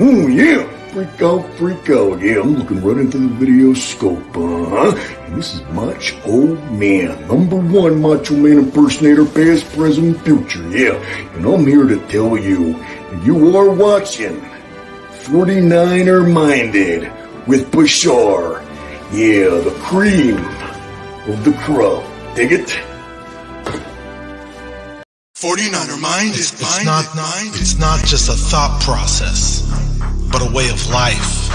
Oh, yeah. Freak out. Yeah, I'm looking right into the video scope, And this is Macho Man, #1 Macho Man impersonator, past, present, future, yeah. And I'm here to tell you, you are watching 49er Minded with Bashar. Yeah, the cream of the crop. Dig it? 49er Minded. It's not just a thought process, but a way of life.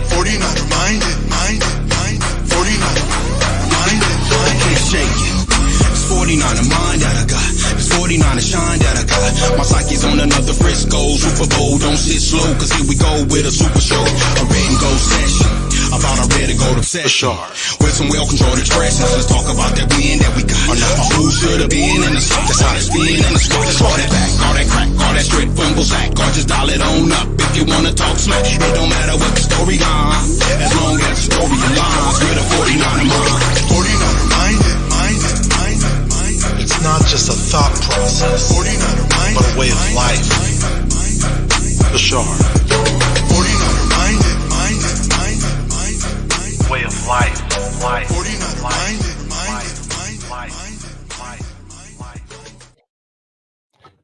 49er Minded. 49er Minded. I can't shake it. It's 49er mind that I got. It's 49er shine that I got. My psyche's on another Frisco Super Bowl. Don't sit slow, cause here we go with a super show. A written go session. I thought I read a gold obsession with some well-controlled expressions. Let's talk about that win that we got. Who should have been in the spot? That's how they spin in the spot. Let's roll that back, all that crack, all that straight fumble sack. Or just dial it on up if you wanna talk smack. It don't matter what the story on, as long as the story aligns with a 49er mind. 49er minded. It's not just a thought process, 49er minded, but a way of life. For sure. 49er minded. Way of life.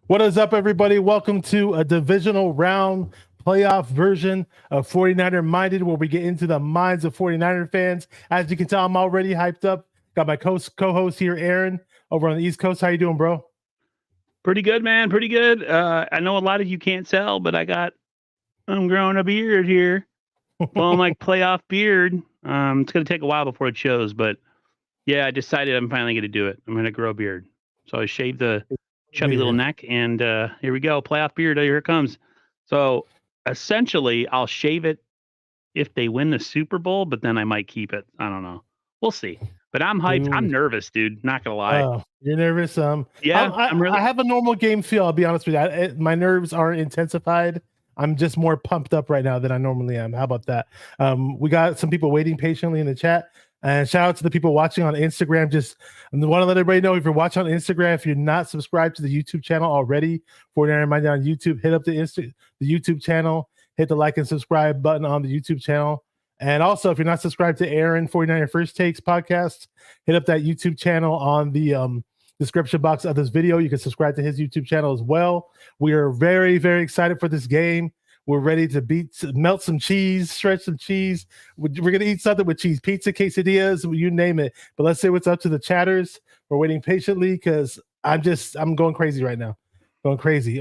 What is up, everybody? Welcome to a divisional round playoff version of 49er Minded, where we get into the minds of 49er fans. As you can tell, I'm already hyped up. Got my co-host here, Aaron, over on the East Coast. How you doing, bro? Pretty good, man. Pretty good. I know a lot of you can't tell, but I'm growing a beard here. Well, like playoff beard. It's going to take a while before it shows, but yeah, I decided I'm finally going to do it. I'm going to grow a beard. So I shaved the chubby little neck, and here we go. Playoff beard. Here it comes. So essentially, I'll shave it if they win the Super Bowl, but then I might keep it. I don't know. We'll see. But I'm hyped. I'm nervous, dude. Not going to lie. Oh, you're nervous? Yeah, I have a normal game feel. I'll be honest with you. My nerves aren't intensified. I'm just more pumped up right now than I normally am. How about that? We got some people waiting patiently in the chat. And shout out to the people watching on Instagram. Just want to let everybody know, if you're watching on Instagram, if you're not subscribed to the YouTube channel already, 49er Minded on YouTube, hit up the YouTube channel, hit the like and subscribe button on the YouTube channel. And also, if you're not subscribed to Aaron 49er First Takes podcast, hit up that YouTube channel on the description box of this video. You can subscribe to his YouTube channel as well. We are very, very excited for this game. We're ready to melt some cheese, stretch some cheese. We're going to eat something with cheese, pizza, quesadillas, you name it. But let's say what's up to the chatters. We're waiting patiently because I'm going crazy right now. Going crazy.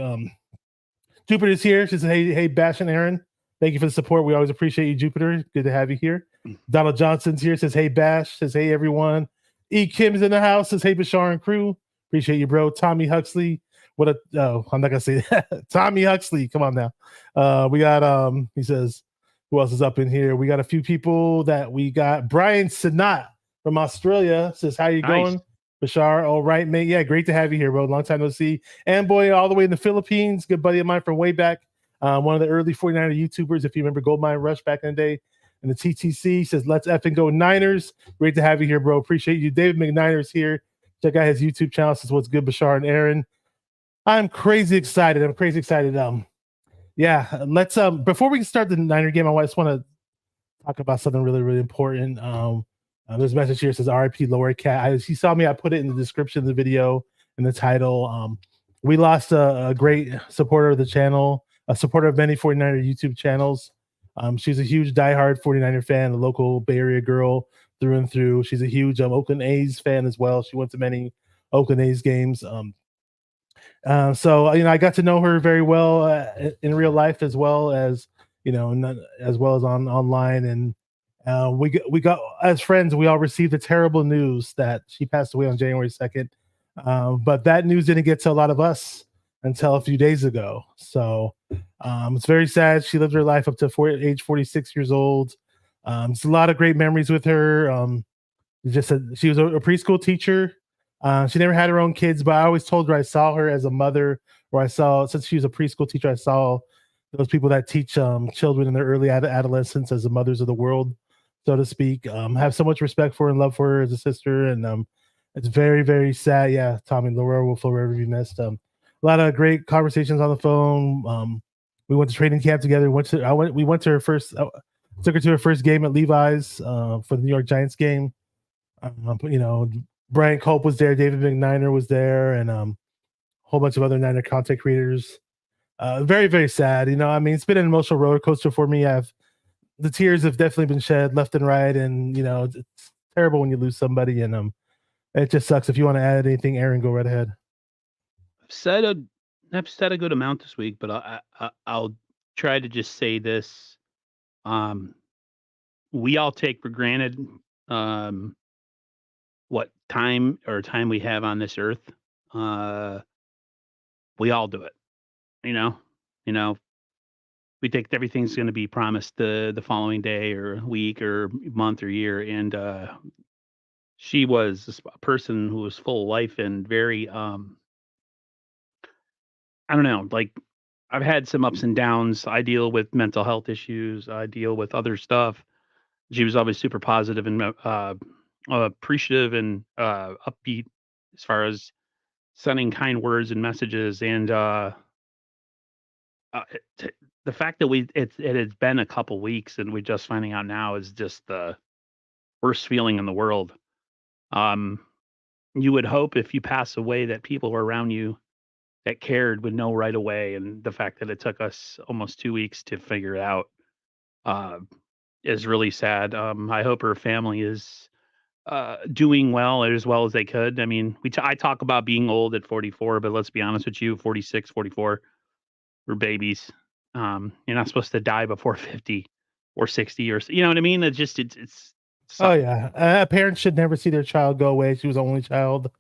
Jupiter's here. She says, hey, Bash and Aaron. Thank you for the support. We always appreciate you, Jupiter. Good to have you here. Donald Johnson's here. Says, hey, Bash. Says, hey, everyone. E. Kim's in the house. Says, hey, Bashar and crew. Appreciate you, bro. Tommy Huxley. I'm not gonna say that. Tommy Huxley, come on now. We got he says, who else is up in here? We got a few people that we got. Brian Sinat from Australia says, how you going? Bashar, all right, mate. Yeah, great to have you here, bro. Long time no see. And boy, all the way in the Philippines, good buddy of mine from way back. One of the early 49er YouTubers, if you remember Goldmine Rush back in the day. And the TTC says, let's effing go Niners. Great to have you here, bro. Appreciate you. David McNiner's here. Check out his YouTube channel. Says, what's good, Bashar and Aaron? I'm crazy excited. Yeah, let's before we start the Niner game, I just want to talk about something really, really important. There's a message here that says RIP Lower Cat. He saw me, I put it in the description of the video, in the title. We lost a great supporter of the channel, a supporter of many 49er YouTube channels. She's a huge diehard 49er fan, a local Bay Area girl through and through. She's a huge Oakland A's fan as well. She went to many Oakland A's games. So I got to know her very well in real life, as well as online, and we got as friends. We all received the terrible news that she passed away on January 2nd, but that news didn't get to a lot of us until a few days ago. So it's very sad. She lived her life up to age 46 years old. It's a lot of great memories with her. She was a preschool teacher. She never had her own kids, but I always told her I saw her as a mother, or since she was a preschool teacher, I saw those people that teach children in their early adolescence as the mothers of the world, so to speak. Have so much respect for her and love for her as a sister, and it's very, very sad. Yeah, Tommy, Laura will forever be missed. A lot of great conversations on the phone. We went to training camp together. We went to her first. Took her to her first game at Levi's for the New York Giants game. Brian Culp was there, David McNiner was there, and a whole bunch of other Niner content creators. Very, very sad. It's been an emotional roller coaster for me. The tears have definitely been shed left and right, and it's terrible when you lose somebody, and it just sucks. If you want to add anything, Aaron, go right ahead. I've said a good amount this week, but I'll try to just say this. We all take for granted what time we have on this earth. We all do it. We think everything's going to be promised the following day or week or month or year, and she was a person who was full of life and very I don't know, like, I've had some ups and downs. I deal with mental health issues. I deal with other stuff. She was always super positive and appreciative and upbeat as far as sending kind words and messages. And the fact that it has been a couple weeks and we're just finding out now is just the worst feeling in the world. You would hope if you pass away that people around you that cared would know right away, and the fact that it took us almost 2 weeks to figure it out is really sad. I hope her family is doing well as they could. I mean, I talk about being old at 44, but let's be honest with you, 46, 44, we're babies. You're not supposed to die before 50 or 60 or you know what I mean? It's Oh yeah, parents should never see their child go away. She was the only child.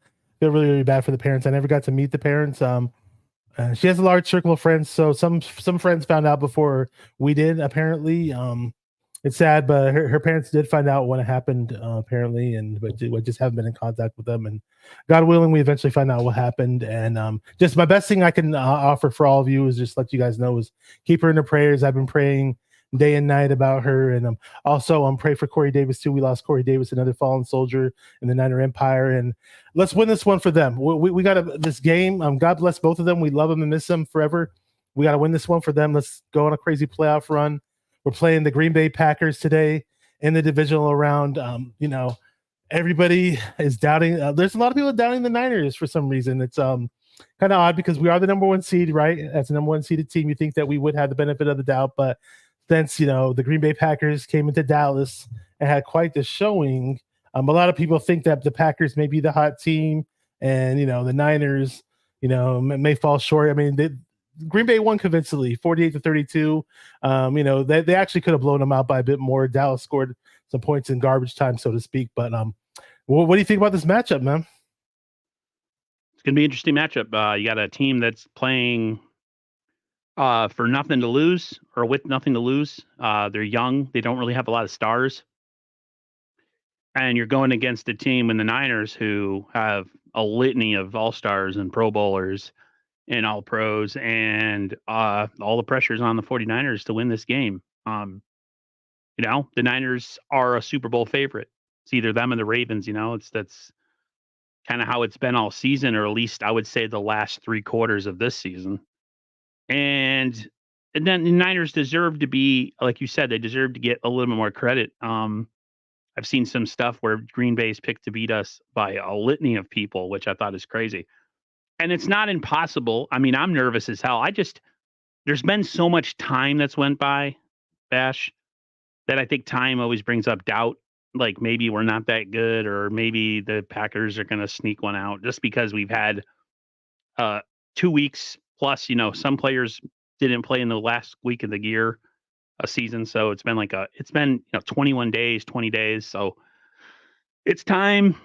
Feel really, really bad for the parents. I never got to meet the parents. She has a large circle of friends, so some friends found out before we did. Apparently, it's sad, but her parents did find out when it happened. Apparently, but we just haven't been in contact with them. And God willing, we eventually find out what happened. And just my best thing I can offer for all of you is just let you guys know is keep her in the prayers. I've been praying day and night about her, and also pray for Corey Davis too. We lost Corey Davis, another fallen soldier in the Niner Empire, and let's win this one for them. We got this game. God bless both of them. We love them and miss them forever. We got to win this one for them. Let's go on a crazy playoff run. We're playing the Green Bay Packers today in the divisional round. Everybody is doubting. There's a lot of people doubting the Niners for some reason. It's kind of odd because we are the number one seed, right? As the number one seeded team, you think that we would have the benefit of the doubt, but since the Green Bay Packers came into Dallas and had quite the showing, a lot of people think that the Packers may be the hot team, and the Niners, may fall short. I mean, Green Bay won convincingly, 48-32. They actually could have blown them out by a bit more. Dallas scored some points in garbage time, so to speak. But what do you think about this matchup, man? It's gonna be an interesting matchup. You got a team that's playing for nothing to lose or with nothing to lose. They're young. They don't really have a lot of stars. And you're going against a team in the Niners who have a litany of all-stars and Pro Bowlers and All-Pros, and all the pressure's on the 49ers to win this game. The Niners are a Super Bowl favorite. It's either them or the Ravens, that's kind of how it's been all season, or at least I would say the last 3 quarters of this season. And then the Niners deserve to be, like you said, they deserve to get a little bit more credit. I've seen some stuff where Green Bay's picked to beat us by a litany of people, which I thought is crazy. And it's not impossible. I mean, I'm nervous as hell. There's been so much time that's went by, Bash, that I think time always brings up doubt. Like maybe we're not that good, or maybe the Packers are going to sneak one out, just because we've had 2 weeks plus, some players didn't play in the last week of the year, a season. So it's been 21 days, 20 days. So it's time.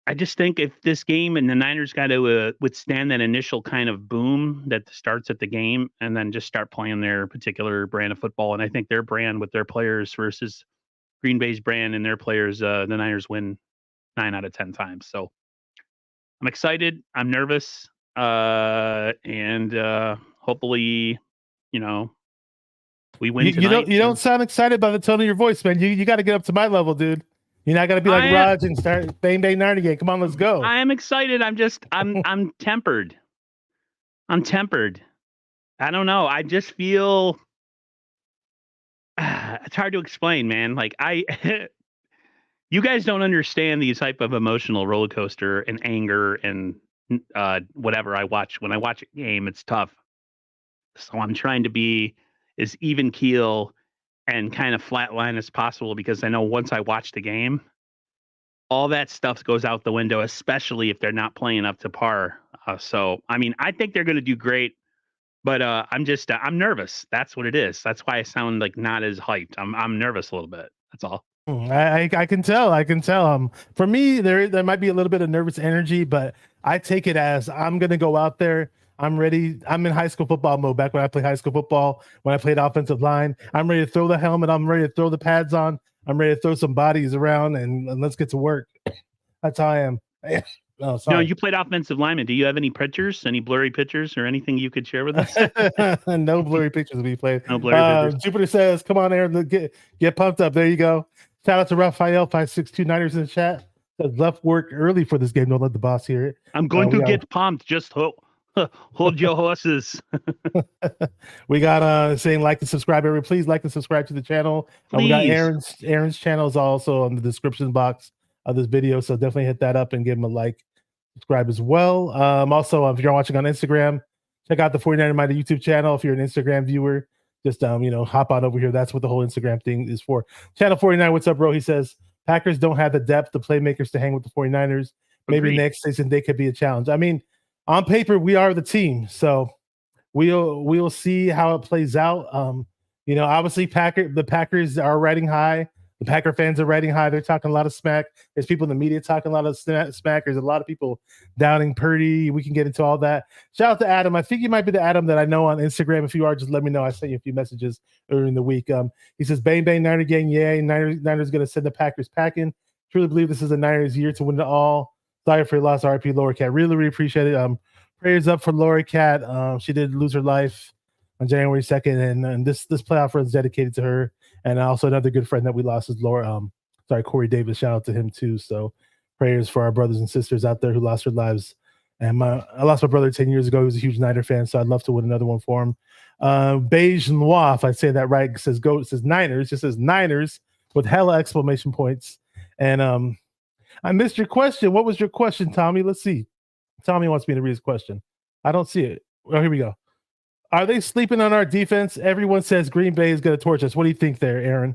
I just think if this game and the Niners got to withstand that initial kind of boom that starts at the game, and then just start playing their particular brand of football. And I think their brand with their players versus Green Bay's brand and their players, the Niners win 9 out of 10 times. So I'm excited. I'm nervous. And hopefully, we win tonight. You don't sound excited by the tone of your voice, man. You got to get up to my level, dude. You're not gonna be like Raj and start bang bang nine again. Come on, let's go. I am excited. I'm tempered. I'm tempered. I don't know. I just feel it's hard to explain, man. Like you guys don't understand the type of emotional roller coaster and anger and whatever I watch. When I watch a game, it's tough. So I'm trying to be as even keel and kind of flatline as possible because I know once I watch the game, all that stuff goes out the window, especially if they're not playing up to par. So, I mean, I think they're going to do great, but I'm nervous. That's what it is. That's why I sound like not as hyped. I'm nervous a little bit. That's all. I can tell. I can tell. For me, there might be a little bit of nervous energy, but I take it as I'm gonna go out there. I'm ready. I'm in high school football mode. Back when I played high school football, when I played offensive line, I'm ready to throw the helmet. I'm ready to throw the pads on. I'm ready to throw some bodies around and let's get to work. That's how I am. Oh, sorry. No, you played offensive lineman. Do you have any pictures, any blurry pictures, or anything you could share with us? No blurry pictures to be played. No blurry pictures. Jupiter says, "Come on, Aaron, get pumped up." There you go. Shout out to Raphael 562 Niners in the chat. Says left work early for this game. Don't let the boss hear it. I'm going to get pumped. Just hold your horses. We got saying like and subscribe. Everybody, please like and subscribe to the channel. We got Aaron's channel is also on the description box of this video, so definitely hit that up and give him a like, subscribe as well. Also, if you're watching on Instagram, check out the 49er Minder YouTube channel. If you're an Instagram viewer, just hop on over here. That's what the whole Instagram thing is for. Channel 49, what's up, bro? He says Packers don't have the depth, the playmakers to hang with the 49ers. Maybe Agreed. next season they could be a challenge. I mean, on paper, we are the team, so we'll see how it plays out. Obviously, the Packers are riding high. The Packer fans are riding high. They're talking a lot of smack. There's people in the media talking a lot of smack. There's a lot of people doubting Purdy. We can get into all that. Shout out to Adam. I think you might be the Adam that I know on Instagram. If you are, just let me know. I sent you a few messages earlier in the week. He says, bang, bang, Niner gang, yay. Niners going to send the Packers packing. Truly believe this is the Niners' year to win it all. Sorry for your loss, RP Laura Cat. Really, really appreciate it. Prayers up for Laura Cat. She did lose her life on January 2nd, and this playoff run is dedicated to her. And also another good friend that we lost is Corey Davis. Shout out to him too. So prayers for our brothers and sisters out there who lost their lives. And I lost my brother 10 years ago. He was a huge Niner fan, so I'd love to win another one for him. Beige Noir, if I say that right, says Niners. Just says Niners with hella exclamation points. And I missed your question. What was your question, Tommy? Let's see. Tommy wants me to read his question. I don't see it. Oh, here we go. Are they sleeping on our defense? Everyone says Green Bay is going to torch us. What do you think there, Aaron?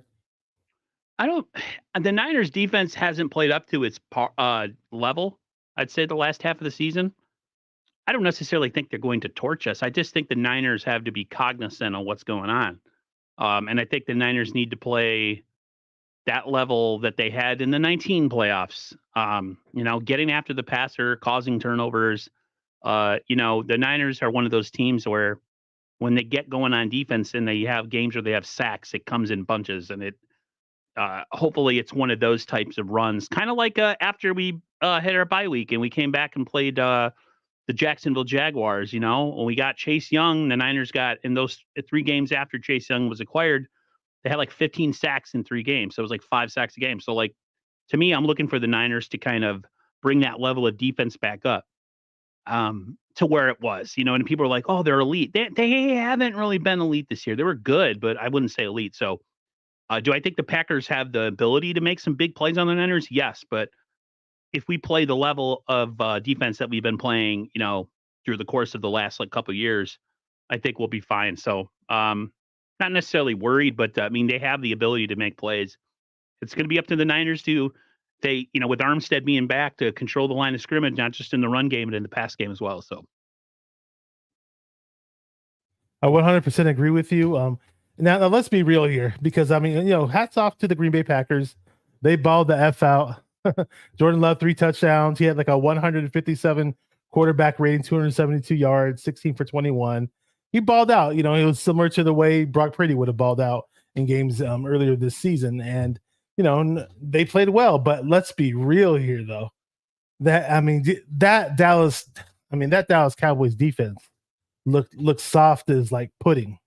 The Niners defense hasn't played up to its level, I'd say, the last half of the season. I don't necessarily think they're going to torch us. I just think the Niners have to be cognizant of what's going on. And I think the Niners need to play that level that they had in the 19 playoffs. Getting after the passer, causing turnovers. The Niners are one of those teams where when they get going on defense and they have games where they have sacks, it comes in bunches, and hopefully it's one of those types of runs, kind of like after we hit our bye week and we came back and played the Jacksonville Jaguars. When we got Chase Young, the Niners got in those 3 games after Chase Young was acquired, they had like 15 sacks in 3 games. So it was like 5 sacks a game. So like, to me, I'm looking for the Niners to kind of bring that level of defense back up. To where it was, and people are like, oh, they're elite. They haven't really been elite this year. They were good, but I wouldn't say elite. So do I think the Packers have the ability to make some big plays on the Niners? Yes. But if we play the level of defense that we've been playing, through the course of the last couple of years, I think we'll be fine. So not necessarily worried, but they have the ability to make plays. It's going to be up to the Niners to, with Armstead being back, to control the line of scrimmage, not just in the run game, but in the pass game as well. So I 100% agree with you. Now let's be real here, because hats off to the Green Bay Packers. They balled the F out. Jordan Love 3 touchdowns. He had like a 157 quarterback rating, 272 yards, 16 for 21. He balled out. It was similar to the way Brock Purdy would have balled out in games earlier this season. And they played well, but let's be real here, though. That Dallas Cowboys defense looked soft as like pudding,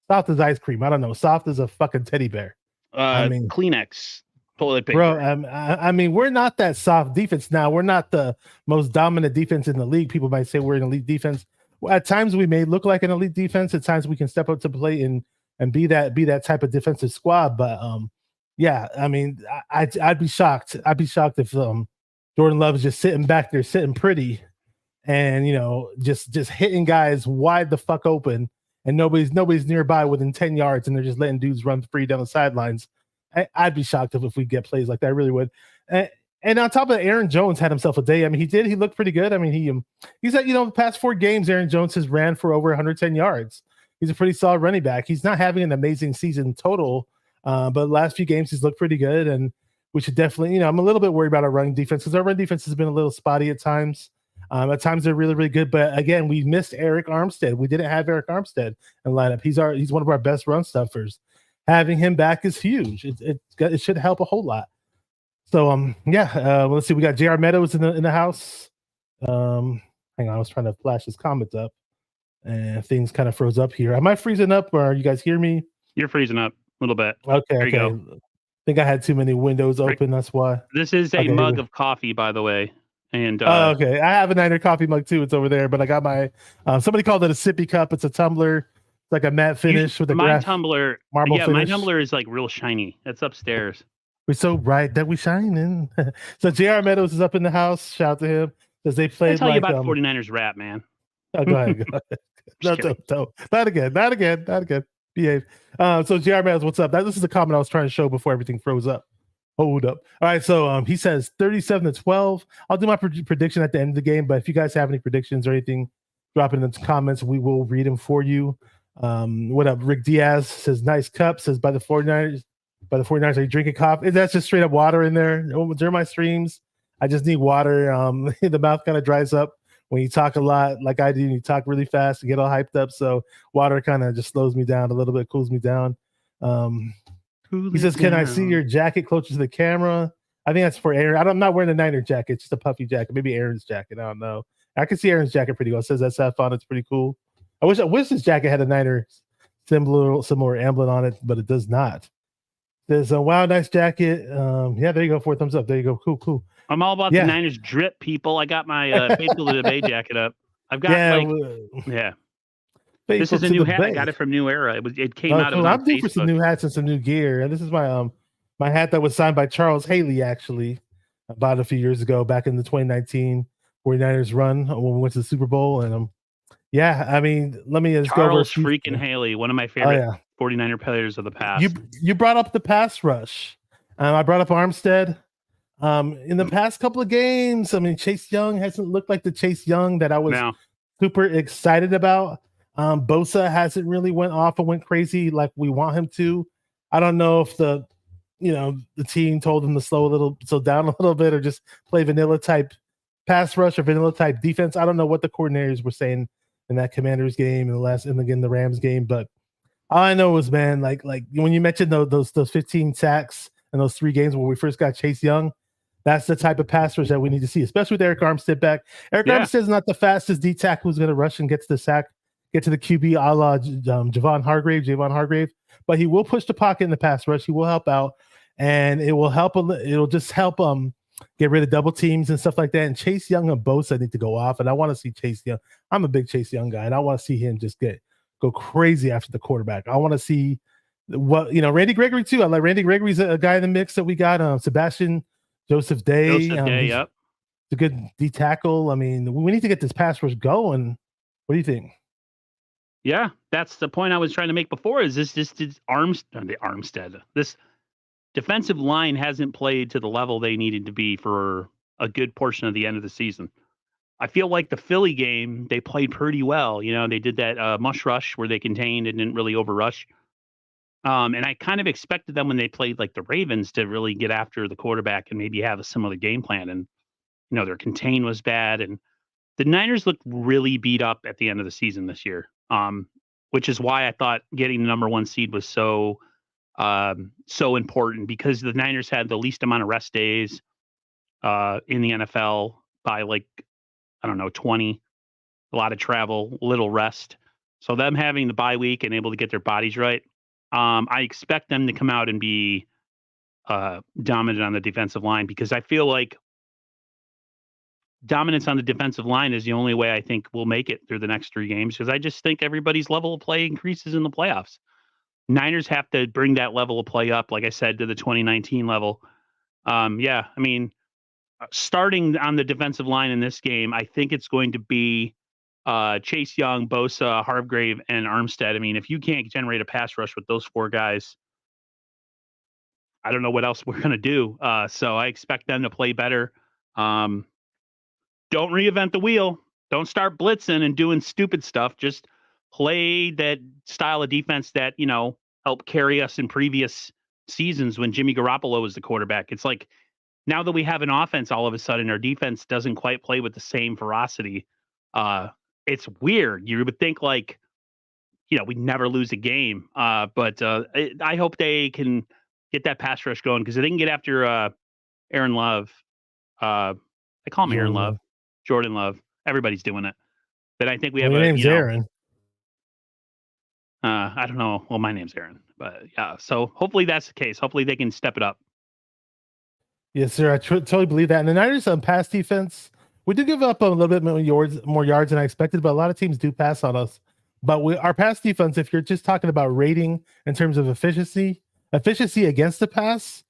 soft as ice cream. I don't know, soft as a fucking teddy bear. Kleenex, toilet paper. Bro, we're not that soft defense now. We're not the most dominant defense in the league. People might say we're an elite defense. at times we may look like an elite defense. At times we can step up to the plate and be that type of defensive squad. But yeah, I mean, I'd be shocked. I'd be shocked if Jordan Love is just sitting back there, sitting pretty, and just hitting guys wide the fuck open, and nobody's nearby within 10 yards, and they're just letting dudes run free down the sidelines. I'd be shocked if we get plays like that. I really would. And on top of it, Aaron Jones had himself a day. I mean, he looked pretty good. I mean, he's at, the past 4 games, Aaron Jones has ran for over 110 yards. He's a pretty solid running back. He's not having an amazing season total, but the last few games he's looked pretty good. And we should definitely, I'm a little bit worried about our running defense because our run defense has been a little spotty at times. At times they're really, really good. But again, we missed Eric Armstead. We didn't have Eric Armstead in lineup. He's one of our best run stuffers. Having him back is huge. It should help a whole lot. So let's see. We got J.R. Meadows in the house. Hang on, I was trying to flash his comments up, and things kind of froze up here. Am I freezing up, or you guys hear me? You're freezing up a little bit. Okay, there you go. I think I had too many windows open. That's why. This is a mug of coffee, by the way. And okay, I have a Niner coffee mug too. It's over there, but I got my. Somebody called it a sippy cup. It's a tumbler. It's like a matte finish with a tumbler. Marble finish. My tumbler is like real shiny. It's upstairs. We're so bright that we shine in. So J.R. Meadows is up in the house. Shout out to him because they played. I'll tell you about 49ers rap, man. Oh, go ahead. No, not again. Behave. So J.R. Meadows, what's up? This is a comment I was trying to show before everything froze up. Hold up. All right, so he says 37-12. I'll do my prediction at the end of the game, but if you guys have any predictions or anything, drop it in the comments. We will read them for you. What up? Rick Diaz says, nice cup. Says, by the 49ers, are you drinking coffee? That's just straight up water in there. During my streams, I just need water. The mouth kind of dries up when you talk a lot like I do. You talk really fast and get all hyped up. So water kind of just slows me down a little bit, cools me down. He says, can I see your jacket closer to the camera? I think that's for Aaron. I'm not wearing a Niner jacket. It's just a puffy jacket. Maybe Aaron's jacket. I don't know. I can see Aaron's jacket pretty well. It says that saffron. It's pretty cool. I wish this jacket had a Niner similar emblem on it, but it does not. There's a wow, nice jacket. Yeah, there you go. 4 thumbs up. There you go. Cool. I'm all about the Niners drip, people. I got my Faithful to the Bay jacket up. I've got This is a new hat. I got it from New Era. It came out of. I'm due for some new hats and some new gear. And this is my my hat that was signed by Charles Haley actually about a few years ago, back in the 2019 49ers run when we went to the Super Bowl. And I mean, let me just Charles go over freaking Haley, one of my favorite 49er players of the past. You brought up the pass rush. I brought up Armstead. In the past couple of games, I mean, Chase Young hasn't looked like the Chase Young that I was super excited about. Bosa hasn't really went off and went crazy like we want him to. I don't know if the team told him to slow down a little bit or just play vanilla type pass rush or vanilla type defense. I don't know what the coordinators were saying in that Commanders game and again the Rams game, but all I know is, man, like when you mentioned those 15 sacks in those 3 games where we first got Chase Young, that's the type of pass rush that we need to see, especially with Eric Armstead back. Eric Armstead is not the fastest D tackle who's going to rush and get to the sack, get to the QB a la Javon Hargrave, but he will push the pocket in the pass rush. He will help out, and it will help. It'll just help get rid of double teams and stuff like that. And Chase Young and Bosa need to go off, and I want to see Chase Young. I'm a big Chase Young guy, and I want to see him just go crazy after the quarterback. I want to see Randy Gregory too. I like Randy Gregory's a guy in the mix that we got. Sebastian Joseph Day. He's a good D tackle. I mean, we need to get this pass rush going. What do you think? Yeah, that's the point I was trying to make before. Is this Armstead? This defensive line hasn't played to the level they needed to be for a good portion of the end of the season. I feel like the Philly game, they played pretty well. They did that mush rush where they contained and didn't really overrush. And I kind of expected them when they played like the Ravens to really get after the quarterback and maybe have a similar game plan. And, their contain was bad. And the Niners looked really beat up at the end of the season this year, which is why I thought getting the number 1 seed was so important, because the Niners had the least amount of rest days in the NFL by 20, a lot of travel, little rest. So them having the bye week and able to get their bodies right, I expect them to come out and be dominant on the defensive line, because I feel like dominance on the defensive line is the only way I think we'll make it through the next 3 games, because I just think everybody's level of play increases in the playoffs. Niners have to bring that level of play up, like I said, to the 2019 level. Yeah, I mean, starting on the defensive line in this game, I think it's going to be Chase Young, Bosa, Hargrave, and Armstead. I mean, if you can't generate a pass rush with those 4 guys, I don't know what else we're going to do. So I expect them to play better. Don't reinvent the wheel. Don't start blitzing and doing stupid stuff. Just play that style of defense that, helped carry us in previous seasons when Jimmy Garoppolo was the quarterback. It's like, now that we have an offense, all of a sudden our defense doesn't quite play with the same ferocity. It's weird. You would think like, we never lose a game. But I hope they can get that pass rush going, because if they can get after Aaron Love, I call him Aaron Love, Jordan Love. Everybody's doing it. Then I think we have your name's Aaron. I don't know. Well, my name's Aaron, but yeah. So hopefully that's the case. Hopefully they can step it up. Yes, sir. I totally believe that. And the Niners on pass defense, we do give up a little bit more yards than I expected, but a lot of teams do pass on us. But our pass defense, if you're just talking about rating in terms of efficiency against the pass,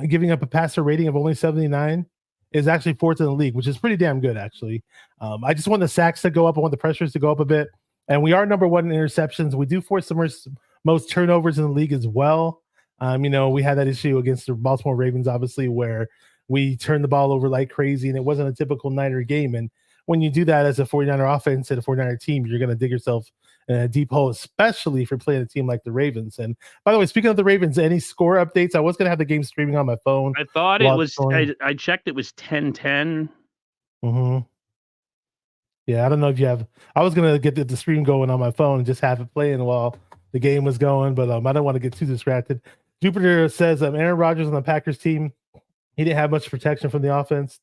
giving up a passer rating of only 79 is actually 4th in the league, which is pretty damn good, actually. I just want the sacks to go up. I want the pressures to go up a bit. And we are number 1 in interceptions. We do force the most turnovers in the league as well. We had that issue against the Baltimore Ravens, obviously, where we turned the ball over like crazy, and it wasn't a typical Niner game. And when you do that as a 49er offense and a 49er team, you're going to dig yourself in a deep hole, especially if you're playing a team like the Ravens. And by the way, speaking of the Ravens, any score updates? I was going to have the game streaming on my phone. I thought it was, I checked, it was 10-10. Mm-hmm. Yeah, I don't know if you have, I was going to get the stream going on my phone and just have it playing while the game was going, but I don't want to get too distracted. Jupiter says Aaron Rodgers on the Packers team, he didn't have much protection from the offense,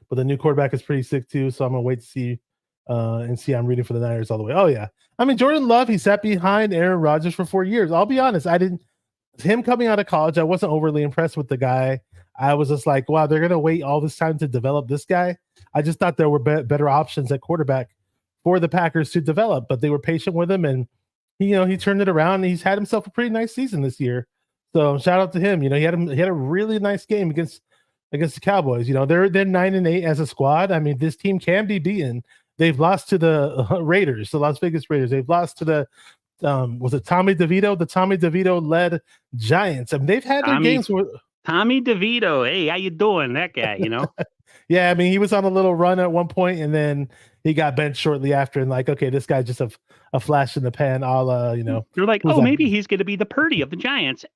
but the new quarterback is pretty sick too, so I'm going to wait to see I'm rooting for the Niners all the way. Oh, yeah. I mean, Jordan Love, he sat behind Aaron Rodgers for 4 years. I'll be honest, him coming out of college, I wasn't overly impressed with the guy. I was just like, wow, they're going to wait all this time to develop this guy. I just thought there were better options at quarterback for the Packers to develop, but they were patient with him, and he turned it around, and he's had himself a pretty nice season this year. So shout out to him. He had a really nice game against the Cowboys. They're 9-8 as a squad. I mean, this team can be beaten. They've lost to the Raiders, the Las Vegas Raiders. They've lost to the was it Tommy DeVito? The Tommy DeVito led Giants. I mean, they've had their games where Tommy DeVito. Hey, how you doing? That guy, Yeah, I mean, he was on a little run at one point, and then he got benched shortly after. And like, okay, this guy's just a flash in the pan, a la, You're like, maybe he's going to be the Purdy of the Giants.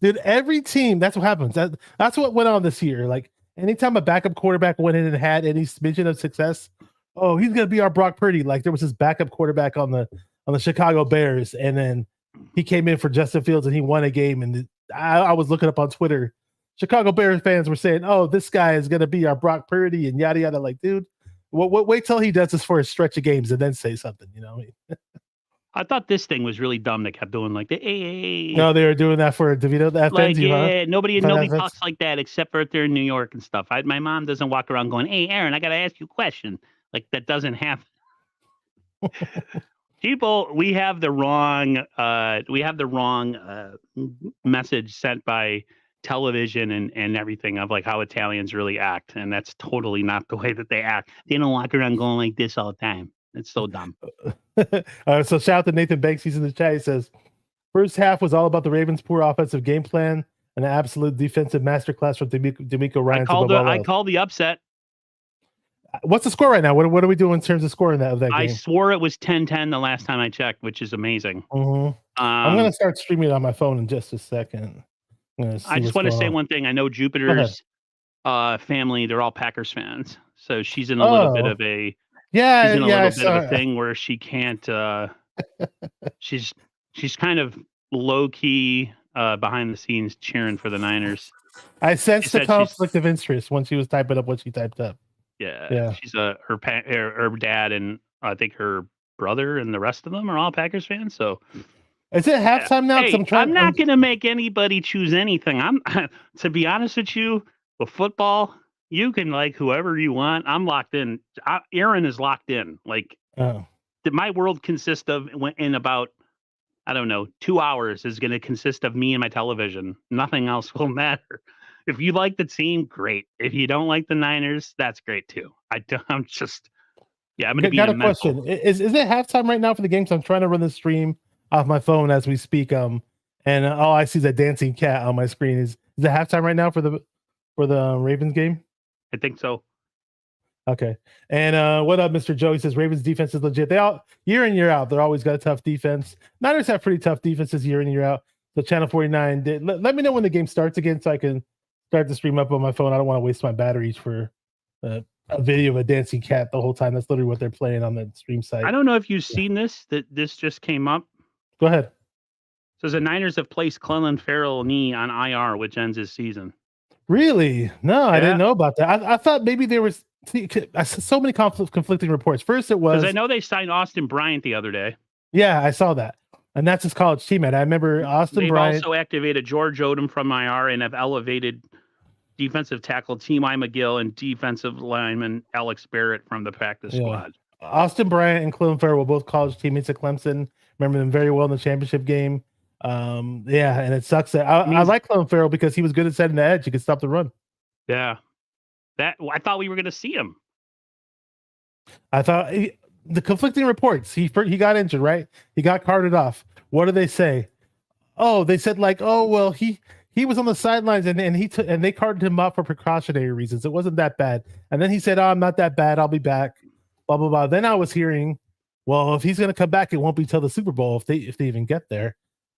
Dude, every team, that's what happens. That's what went on this year. Like, anytime a backup quarterback went in and had any smidgen of success, oh, he's going to be our Brock Purdy. Like, there was this backup quarterback on the Chicago Bears, and then he came in for Justin Fields, and he won a game. And I was looking up on Twitter, Chicago Bears fans were saying, oh, this guy is going to be our Brock Purdy and yada, yada. Like, dude, wait till he does this for a stretch of games and then say something, I thought this thing was really dumb. They kept doing like No, they were doing that for DeVito. That like, you, yeah, huh? nobody talks like that except for if they're in New York and stuff. My mom doesn't walk around going, "Hey, Aaron, I got to ask you a question." Like, that doesn't happen. People, we have the wrong message sent by television and everything of like how Italians really act, and that's totally not the way that they act. They don't walk around going like this all the time. It's so dumb. So shout out to Nathan Banks. He's in the chat. He says, first half was all about the Ravens' poor offensive game plan and an absolute defensive masterclass from D'Amico Ryan. I called the upset. What's the score right now? What are we doing in terms of scoring of that game? I swore it was 10-10 the last time I checked, which is amazing. Mm-hmm. I'm going to start streaming it on my phone in just a second. I just want to say one thing. I know Jupiter's family, they're all Packers fans. So she's in a little bit of a thing where she can't she's kind of low key behind the scenes cheering for the Niners. I sensed the conflict of interest when she was typing up what she typed up. Yeah. She's her dad and I think her brother and the rest of them are all Packers fans. So is it halftime now? Hey, I'm not going to make anybody choose anything. To be honest with you, with football, You can like whoever you want. I'm locked in. Aaron is locked in. Like my world consists of in about, I don't know, 2 hours is going to consist of me and my television. Nothing else will matter. If you like the team, great. If you don't like the Niners, that's great too. I'm going to be got in a question. Is it halftime right now for the game? So I'm trying to run the stream off my phone as we speak. And all I see is a dancing cat on my screen. Is it halftime right now for the Ravens game? I think so. Okay. And what up, Mr. Joe? He says Ravens defense is legit. They all year in, year out, they're always got a tough defense. Niners have pretty tough defenses year in, year out. So Channel 49 did. Let me know when the game starts again so I can start the stream up on my phone. I don't want to waste my batteries for a video of a dancing cat the whole time. That's literally what they're playing on the stream site. I don't know if you've seen this, that this just came up. Go ahead. Says the Niners have placed Clelin Ferrell knee on IR, which ends his season. Really? No, I didn't know about that. I thought maybe there was I saw so many conflicting reports. First, it was because I know they signed Austin Bryant the other day. Yeah, I saw that, and that's his college teammate. I remember Austin Bryant. They've also activated George Odom from IR and have elevated defensive tackle T.Y. McGill and defensive lineman Alex Barrett from the practice squad. Austin Bryant and Clelin Ferrell were both college teammates at Clemson. Remember them very well in the championship game. And it sucks that I like Clelin Ferrell because he was good at setting the edge. He could stop the run. Yeah. I thought we were going to see him. I thought the conflicting reports. He got injured, right? He got carted off. What do they say? Oh, they said he was on the sidelines and they carted him off for precautionary reasons. It wasn't that bad. And then he said, "Oh, I'm not that bad. I'll be back." Blah blah blah. Then I was hearing, well, if he's going to come back, it won't be till the Super Bowl if they even get there.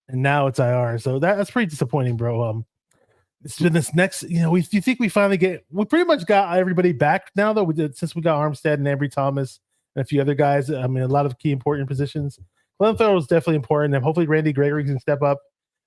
And now it's IR. So that's pretty disappointing, bro. It's been this next, you think we finally we pretty much got everybody back now, though. Since we got Armstead and Ambry Thomas and a few other guys. I mean, a lot of key important positions. Clelin Ferrell is definitely important, and hopefully Randy Gregory can step up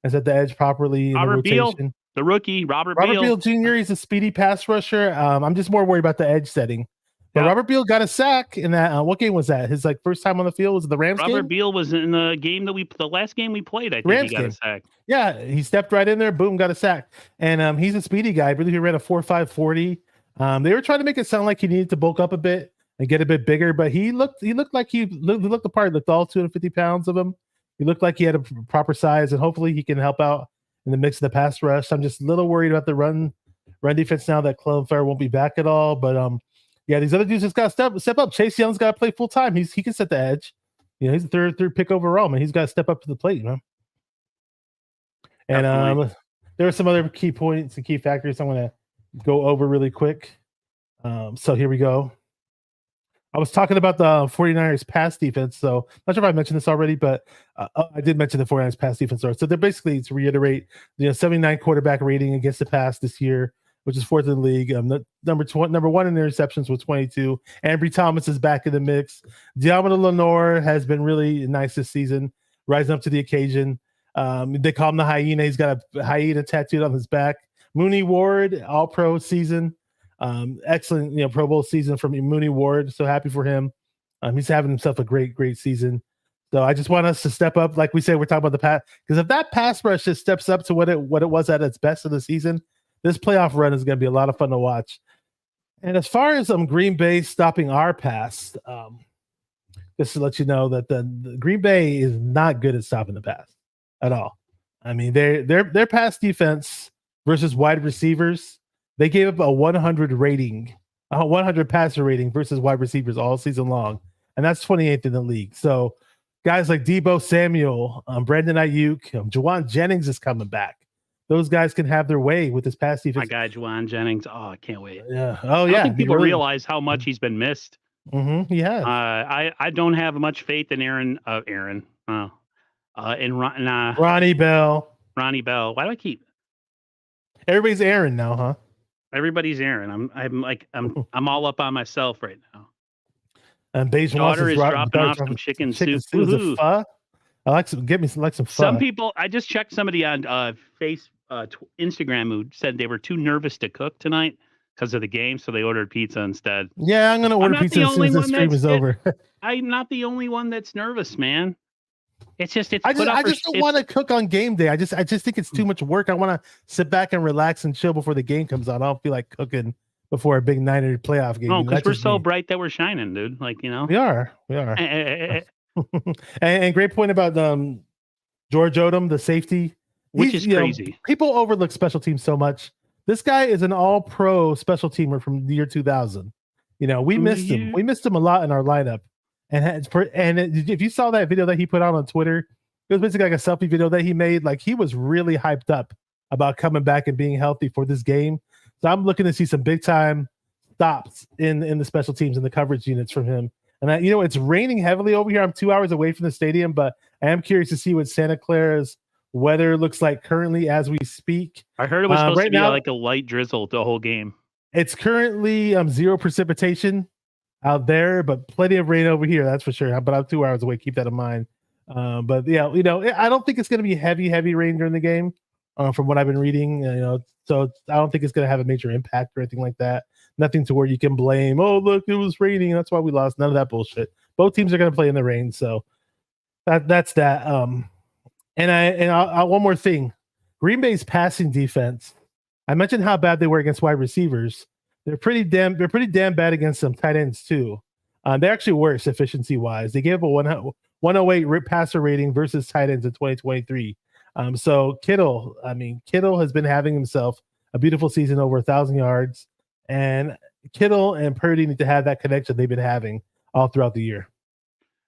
and set the edge properly. Robert Beal, the rookie, Robert Beal Jr. He's a speedy pass rusher. I'm just more worried about the edge setting. But Robert Beal got a sack in that. What game was that? His first time on the field was it the Rams game? Robert Beal was in the game the last game we played. I think he got a sack. Yeah, he stepped right in there, boom, got a sack. And he's a speedy guy. I believe he ran a 4.5 40. They were trying to make it sound like he needed to bulk up a bit and get a bit bigger, but he looked like he looked the part. He looked all 250 pounds of him. He looked like he had a proper size, and hopefully he can help out in the mix of the pass rush. I'm just a little worried about the run defense now that Clelin Ferrell won't be back at all, but yeah, these other dudes just got to step up. Chase Young's got to play full time. He can set the edge. He's the third pick overall, man. He's got to step up to the plate, And there are some other key points and key factors I'm going to go over really quick. So here we go. I was talking about the 49ers pass defense. So not sure if I mentioned this already, but I did mention the 49ers pass defense. So they're basically, to reiterate, 79 quarterback rating against the pass this year, which is fourth in the league. Number one in interceptions with 22. Ambry Thomas is back in the mix. Diamond Lenore has been really nice this season, rising up to the occasion. They call him the hyena. He's got a hyena tattooed on his back. Mooney Ward, all-pro season. Excellent, Pro Bowl season from Mooney Ward. So happy for him. He's having himself a great, great season. So I just want us to step up. Like we said, we're talking about the pass. Because if that pass rush just steps up to what it was at its best of the season, this playoff run is going to be a lot of fun to watch. And as far as Green Bay stopping our pass, just to let you know that the Green Bay is not good at stopping the pass at all. I mean, their pass defense versus wide receivers, they gave up a 100 rating, a 100 passer rating versus wide receivers all season long, and that's 28th in the league. So guys like Deebo Samuel, Brandon Ayuk, Juwan Jennings is coming back. Those guys can have their way with this pass defense. My guy, Juwan Jennings. Oh, I can't wait. Yeah. Oh, yeah. I don't think people realize how much he's been missed. Mm-hmm. Yeah. I don't have much faith in Ronnie Bell. Ronnie Bell. Why do I keep? Everybody's Aaron now, huh? Everybody's Aaron. I'm all up on myself right now. And Beige daughter is dropping off some chicken soup. Pho. I like some. Get me some pho. Some people. I just checked somebody on Instagram who said they were too nervous to cook tonight because of the game, so they ordered pizza instead. Yeah, I'm gonna order pizza as soon as the stream is over. I'm not the only one that's nervous, man. It's just I just don't want to cook on game day. I just think it's too much work. I want to sit back and relax and chill before the game comes on. I don't feel like cooking before a big Niner playoff game. Oh, because That's we're just so me. bright that we're shining, dude. Like, We are. eh, And great point about George Odom, the safety. which is crazy. People overlook special teams so much. This guy is an all-pro special teamer from the year 2000. We missed him. We missed him a lot in our lineup. If you saw that video that he put out on Twitter, it was basically like a selfie video that he made. Like, he was really hyped up about coming back and being healthy for this game. So I'm looking to see some big time stops in the special teams and the coverage units from him. And it's raining heavily over here. I'm 2 hours away from the stadium, but I am curious to see what Santa Clara's weather looks like currently as we speak. I heard it was supposed to be like a light drizzle the whole game. It's currently 0 precipitation out there, but plenty of rain over here. That's for sure. But I'm 2 hours away. Keep that in mind. But yeah, I don't think it's going to be heavy rain during the game. From what I've been reading, so I don't think it's going to have a major impact or anything like that. Nothing to where you can blame. Oh, look, it was raining. That's why we lost. None of that bullshit. Both teams are going to play in the rain, so that's that. And one more thing, Green Bay's passing defense. I mentioned how bad they were against wide receivers. They're pretty damn bad against some tight ends too. They're actually worse efficiency wise. They gave up a 108 passer rating versus tight ends in 2023. So Kittle has been having himself a beautiful season, over 1,000 yards, and Kittle and Purdy need to have that connection they've been having all throughout the year.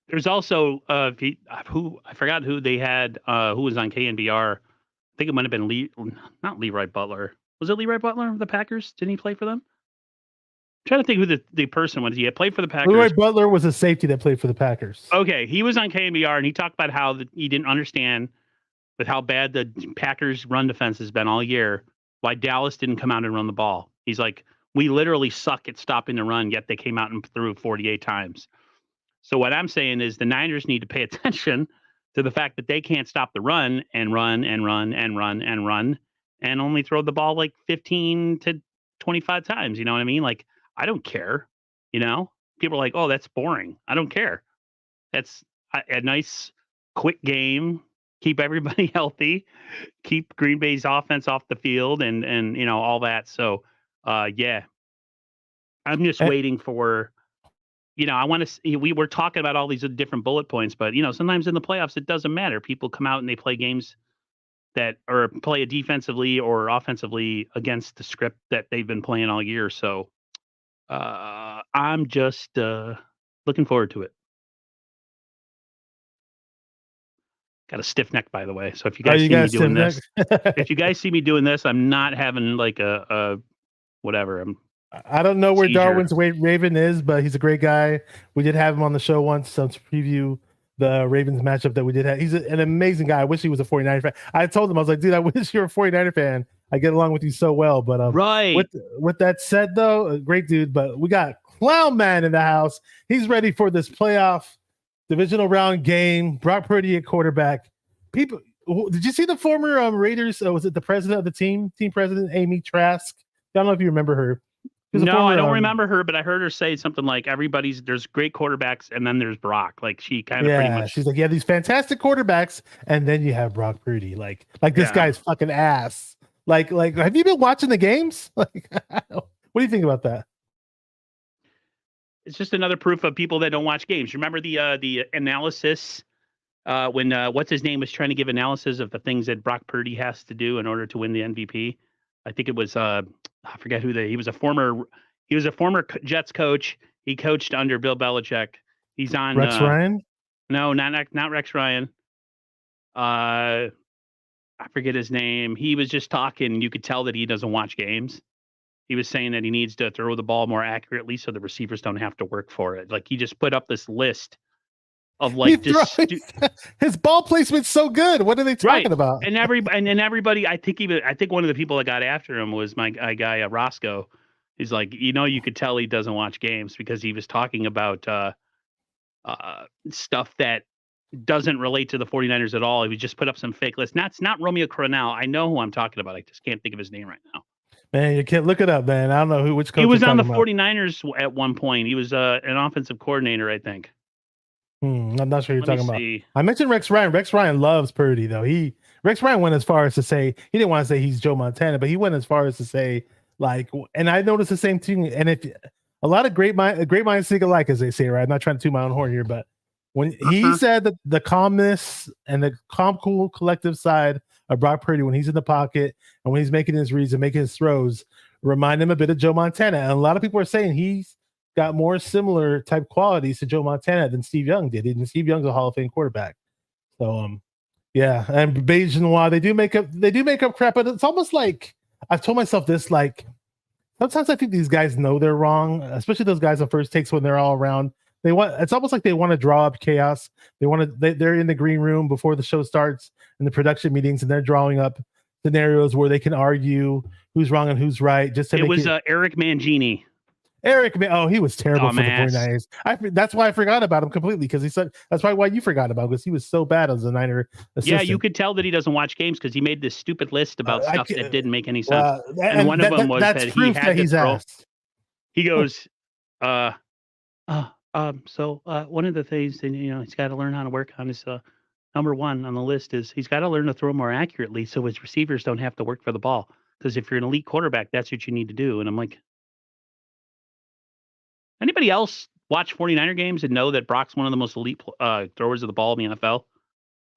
There's also who I forgot who they had who was on KNBR. I think it might have been not Leroy Butler. Was it Leroy Butler of the Packers? Didn't he play for them? I'm trying to think who the person was. He had played for the Packers. Leroy Butler was a safety that played for the Packers. Okay, he was on KNBR and he talked about how he didn't understand with how bad the Packers run defense has been all year, why Dallas didn't come out and run the ball. He's like, we literally suck at stopping the run, yet they came out and threw 48 times. So what I'm saying is the Niners need to pay attention to the fact that they can't stop the run and run and run and run and run and only throw the ball like 15 to 25 times. You know what I mean? Like, I don't care. People are like, oh, that's boring. I don't care. That's a nice, quick game. Keep everybody healthy, keep Green Bay's offense off the field and all that. So, yeah, I'm just waiting for, I want to see, we were talking about all these different bullet points, but sometimes in the playoffs, it doesn't matter. People come out and they play games or play defensively or offensively against the script that they've been playing all year. So, I'm just, looking forward to it. Got a stiff neck, by the way. So if you guys see me doing this, if you guys see me doing this, I'm not having like a whatever. I don't know where Darwin's Raven is, but he's a great guy. We did have him on the show once to preview the Ravens matchup that we did have. He's an amazing guy. I wish he was a 49er fan. I told him, I was like, dude, I wish you're a 49er fan. I get along with you so well. But right. With that said, though, a great dude. But we got Clown Man in the house. He's ready for this playoff divisional round game. Brock Purdy at quarterback. People, did you see the former Raiders? Was it the president of the team president, Amy Trask? I don't know if you remember her. No, I don't remember her, but I heard her say something like there's great quarterbacks and then there's Brock. Like she kind of pretty much. She's like, these fantastic quarterbacks, and then you have Brock Purdy. Like this guy's fucking ass. Like, have you been watching the games? Like, what do you think about that? It's just another proof of people that don't watch games. Remember the analysis when what's his name was trying to give analysis of the things that Brock Purdy has to do in order to win the MVP. I think it was I forget who he was a former Jets coach. He coached under Bill Belichick. He's on Rex Ryan. No, not Rex Ryan. I forget his name. He was just talking. You could tell that he doesn't watch games. He was saying that he needs to throw the ball more accurately so the receivers don't have to work for it. Like he just put up this list of like his ball placement's so good. What are they talking about? And everybody, I think one of the people that got after him was my guy Roscoe. He's like, you could tell he doesn't watch games because he was talking about stuff that doesn't relate to the 49ers at all. He just put up some fake list. It's not Romeo Crennel. I know who I'm talking about. I just can't think of his name right now. Man, you can't look it up, man. I don't know which coach he was on the 49ers at one point. He was an offensive coordinator, I think. I'm not sure who you're talking about. I mentioned Rex Ryan. Rex Ryan loves Purdy, though. Rex Ryan went as far as to say he didn't want to say he's Joe Montana, but he went as far as to say Like, and I noticed the same thing. And if a lot of great minds think alike, as they say, right? I'm not trying to toot my own horn here, but when he said that the calmness and the calm, cool, collective side of Brock Purdy when he's in the pocket and when he's making his reads and making his throws remind him a bit of Joe Montana. And a lot of people are saying he's got more similar type qualities to Joe Montana than Steve Young did. And Steve Young's a Hall of Fame quarterback. So yeah, and Beige Noir, they do make up crap, but it's almost like I've told myself this, like sometimes I think these guys know they're wrong, especially those guys on First Takes when they're all around. It's almost like they want to draw up chaos. They're in the green room before the show starts in the production meetings, and they're drawing up scenarios where they can argue who's wrong and who's right. Just to it was Eric Mangini. Eric, he was terrible for the 49ers. That's why I forgot about him completely, because he said that's probably why you forgot about him, because he was so bad as a Niner assistant. Yeah, you could tell that he doesn't watch games because he made this stupid list about stuff that didn't make any sense. And one of them was that he had to throw. He goes, so one of the things that, he's got to learn how to work on is number one on the list is he's got to learn to throw more accurately so his receivers don't have to work for the ball. Because if you're an elite quarterback, that's what you need to do. And I'm like, anybody else watch 49er games and know that Brock's one of the most elite throwers of the ball in the NFL?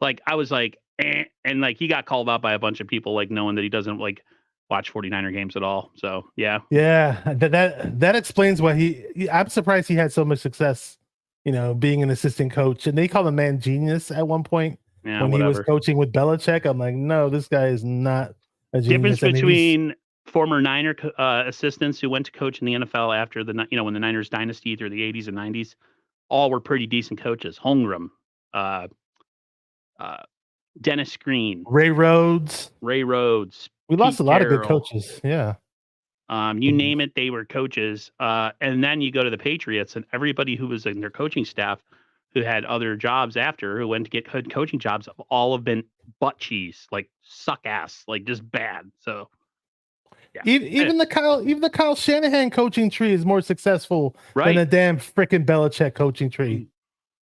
Like, I was like, and like he got called out by a bunch of people, like knowing that he doesn't like watch 49er games at all. So yeah. That explains why I'm surprised he had so much success, being an assistant coach. And they call him man genius at one point when he was coaching with Belichick. I'm like, no, this guy is not a genius. Difference between former Niner assistants who went to coach in the NFL after when the Niners dynasty through the 80s and 90s, all were pretty decent coaches. Holmgren, Dennis Green, Ray Rhodes. We lost a lot of good coaches. Yeah. You name it, they were coaches. And then you go to the Patriots, and everybody who was in their coaching staff who had other jobs after, who went to get coaching jobs, all have been butt cheese, like suck ass, like just bad. So yeah. Even the Kyle Shanahan coaching tree is more successful than a damn freaking Belichick coaching tree.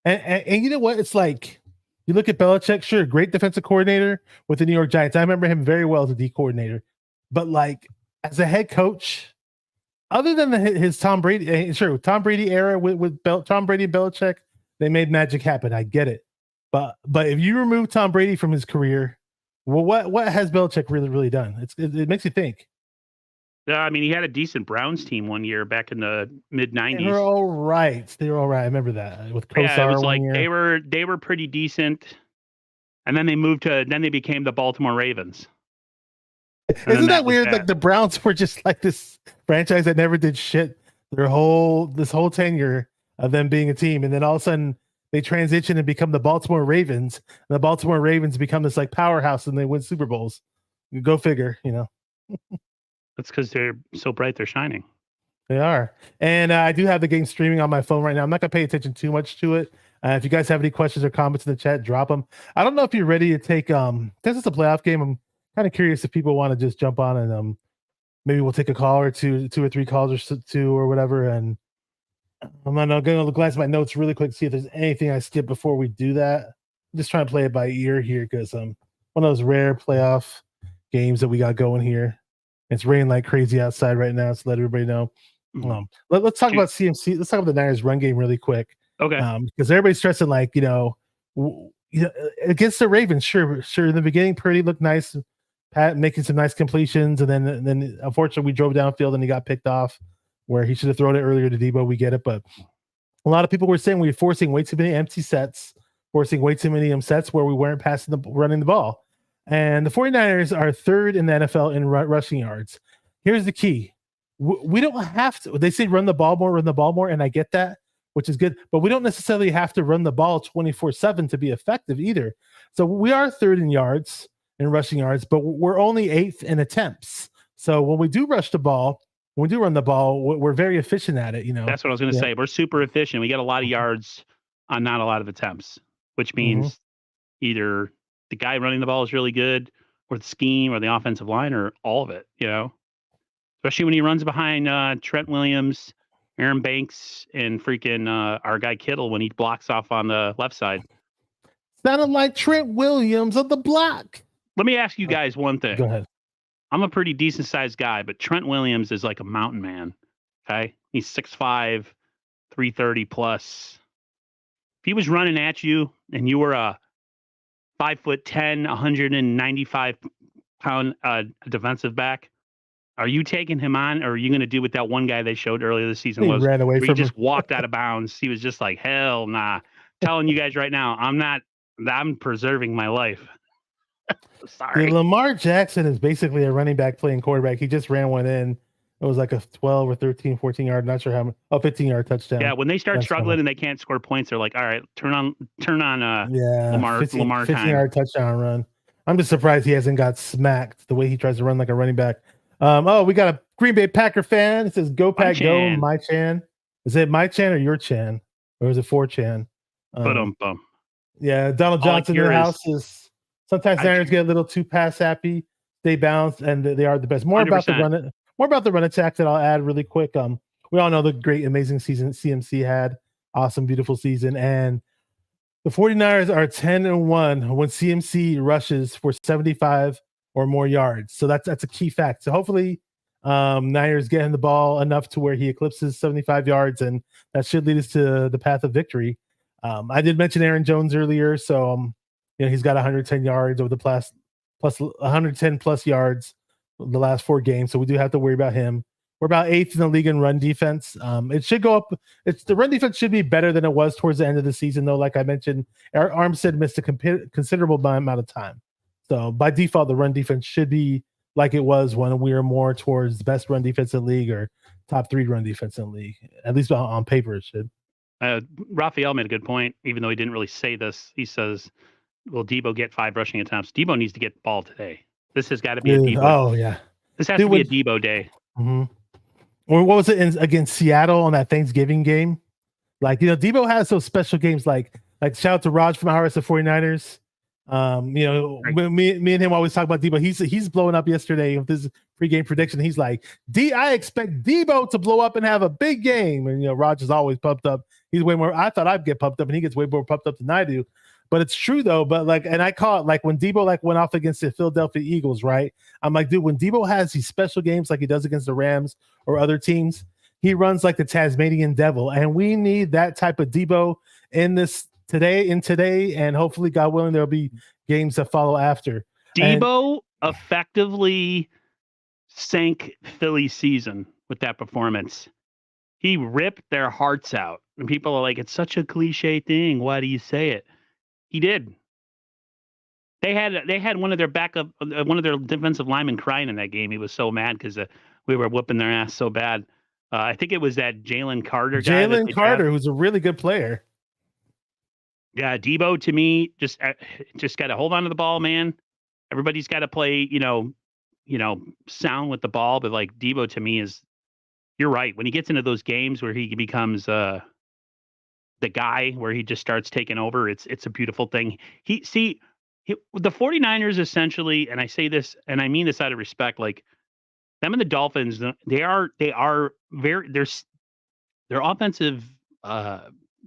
And you know what? It's like, you look at Belichick, sure, great defensive coordinator with the New York Giants. I remember him very well as a D coordinator, but like as a head coach, other than his Tom Brady era with Tom Brady and Belichick, they made magic happen. I get it, but if you remove Tom Brady from his career, well, what has Belichick really done? It makes you think. Yeah, I mean, he had a decent Browns team one year back in the mid 90s. They were all right. I remember that with Kosar. Yeah, it was like they were pretty decent, and then they became the Baltimore Ravens. Isn't that weird? Like the Browns were just like this franchise that never did shit this whole tenure of them being a team, and then all of a sudden they transition and become the Baltimore Ravens. And the Baltimore Ravens become this like powerhouse, and they win Super Bowls. Go figure, That's because they're so bright, they're shining. They are. And I do have the game streaming on my phone right now. I'm not going to pay attention too much to it. If you guys have any questions or comments in the chat, drop them. I don't know if you're ready to take this is a playoff game. I'm kind of curious if people want to just jump on and maybe we'll take a call or two or three calls or two or whatever. And I'm going to glance at my notes really quick to see if there's anything I skipped before we do that. I'm just trying to play it by ear here because one of those rare playoff games that we got going here. It's raining like crazy outside right now, so let everybody know. Let's talk about CMC. Let's talk about the Niners run game really quick. Okay. Because everybody's stressing like, against the Ravens, sure. In the beginning, Purdy looked nice, Pat making some nice completions, and then unfortunately we drove downfield and he got picked off where he should have thrown it earlier to Debo. We get it, but a lot of people were saying we were forcing way too many empty sets, forcing way too many sets where we weren't running the ball. And the 49ers are third in the NFL in rushing yards. Here's the key. We don't have to. They say run the ball more, and I get that, which is good. But we don't necessarily have to run the ball 24/7 to be effective either. So we are third in yards, in rushing yards, but we're only 8th in attempts. So when we do rush the ball, when we do run the ball, we're very efficient at it. That's what I was going to say. We're super efficient. We get a lot of yards on not a lot of attempts, which means either the guy running the ball is really good, or the scheme, or the offensive line, or all of it, especially when he runs behind Trent Williams, Aaron Banks, and freaking our guy Kittle when he blocks off on the left side. Sounded like Trent Williams on the block. Let me ask you guys one thing. Go ahead. I'm a pretty decent sized guy, but Trent Williams is like a mountain man. Okay. He's 6'5", 330 plus. If he was running at you and you were a 5'10", 195-pound defensive back, are you taking him on, or are you going to do what that one guy they showed earlier this season He was? ran away where he from just him. walked out of bounds. He was just like, hell nah. Telling you guys right now, I'm preserving my life. Sorry. Lamar Jackson is basically a running back playing quarterback. He just ran one in. It was like a 12 or 13, 14 yard, not sure how many. 15-yard touchdown. Yeah, when they start struggling and they can't score points, they're like, all right, turn on Lamar 15 time. yard touchdown run. I'm just surprised he hasn't got smacked the way he tries to run like a running back. We got a Green Bay Packer fan. It says go Pack go, my Chan. Is it my Chan or your Chan? Or is it 4chan? Yeah, Donald Johnson in the house is sometimes Niners get a little too pass happy. They bounce and they are the best. More 100%. about the run attack that I'll add really quick. We all know the great, amazing season CMC had. Awesome, beautiful season. And the 49ers are 10-1 when CMC rushes for 75 or more yards. So that's a key fact. So hopefully Niners get him the ball enough to where he eclipses 75 yards, and that should lead us to the path of victory. I did mention Aaron Jones earlier. So, he's got 110 yards over the plus 110 plus yards the last 4 games. So we do have to worry about him. We're about 8th in the league in run defense. It should go up. The run defense should be better than it was towards the end of the season, though. Like I mentioned, Armstead missed a considerable amount of time. So by default, the run defense should be like it was when we were more towards the best run defense in the league or top 3 run defense in the league. At least on paper, it should. Raphael made a good point, even though he didn't really say this. He says, will Debo get 5 rushing attempts? Debo needs to get the ball today. This has got to be a Debo. Oh, yeah. This has to be a Debo day. Mm-hmm. Or what was it against Seattle on that Thanksgiving game? Like, Debo has those special games like shout out to Raj from Harris of 49ers. Right. me and him always talk about Debo. He's blowing up yesterday with his pregame prediction. He's like, I expect Debo to blow up and have a big game. And Raj is always pumped up. He's way more. I thought I'd get pumped up, and he gets way more pumped up than I do. But it's true though. But and I call it when Debo went off against the Philadelphia Eagles, right? I'm like, dude, when Debo has these special games like he does against the Rams or other teams, he runs like the Tasmanian devil, and we need that type of Debo in this today, and hopefully, God willing, there'll be games that follow after. Debo effectively sank Philly's season with that performance. He ripped their hearts out, and people are like, "It's such a cliche thing. Why do you say it?" He did. They had one of their defensive linemen crying in that game. He was so mad because we were whooping their ass so bad. I think it was that Jalen Carter guy. Jalen Carter, who's a really good player. Yeah, Debo to me just got to hold on to the ball, man. Everybody's got to play, sound with the ball. But like Debo to me you're right. When he gets into those games where he becomes the guy where he just starts taking over, it's a beautiful thing. The 49ers essentially, and I say this and I mean this out of respect, like them and the Dolphins, they are very their offensive